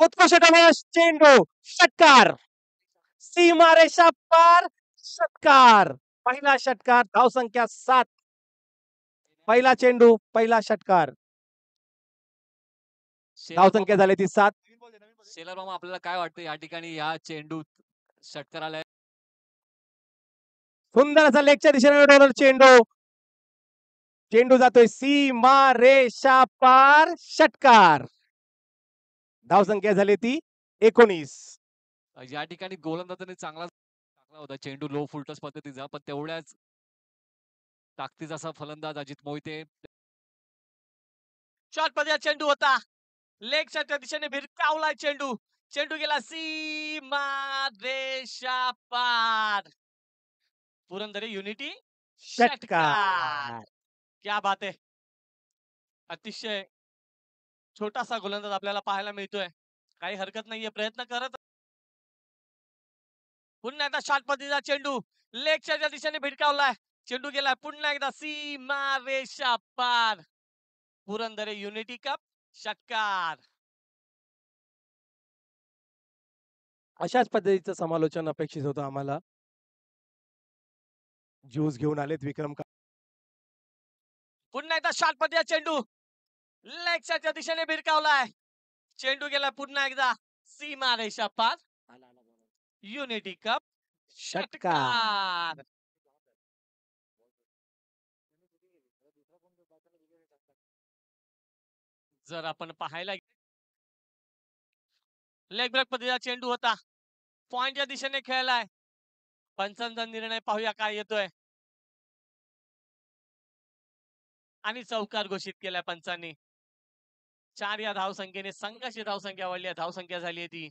उत्कृष्ट डबस चेंडू षटकार सीमारेषा पार षटकार पहिला षटकार धावसंख्या 7 पहिला चेंडू पहिला षटकार धावसंख्या झाली ती 7 शेलर मामा आपल्याला काय वाटतं या ठिकाणी या चेंडू षटकाराला सुंदर असा लेगच्या दिशेने उडवणार चेंडू चेंडू जातोय सीमा रेषा पार षटकार धावसंख्या झाली ती 19 या ठिकाणी गोलंदाजाने चांगला टाकला होता चेंडू लो फुलटस पद्धतीचा पण तेवढ्याच ताकदीचा असा फलंदाज अजित मोहिते शॉट मध्ये चेंडू होता लेग साईडच्या दिशेने भिरकावलाय चेंडू चेंडू गेला सीमा रेषा पार पुरंदर युनिटी षटकार क्या बात आहे अतिशय छोटासा गोलंदाज आपल्याला पाहायला मिळतोय काही हरकत नाहीये प्रयत्न करत पुन्हा एकदा शॉट पद्धतीचा चेंडू लेगच्या दिशेने भिरकावलाय चेंडू गेलाय पुन्हा एकदा सीमा रेषा पार पुरंदर युनिटी कप षटकार अशाच पद्धतीचं समालोचन अपेक्षित होतं आम्हाला ज्यूस घेऊन आलेत विक्रम पुन्हा एकदा शॉट पद्धतीचा चेंडू लेगच्या दिशेने भिरकावलाय चेंडू गेला पुन्हा एकदा सीमा रेषा पार युनिटी कप षटकार जर आपण पाहायला लेग ब्रेक पद्धतीचा चेंडू होता पॉइंटच्या दिशेने खेळलाय पंचांचा निर्णय पाहूया काय येतोय आणि चौकार घोषित केलाय पंचांनी 4 या धावसंख्येने संघाची धावसंख्या वाढली धावसंख्या झाली ती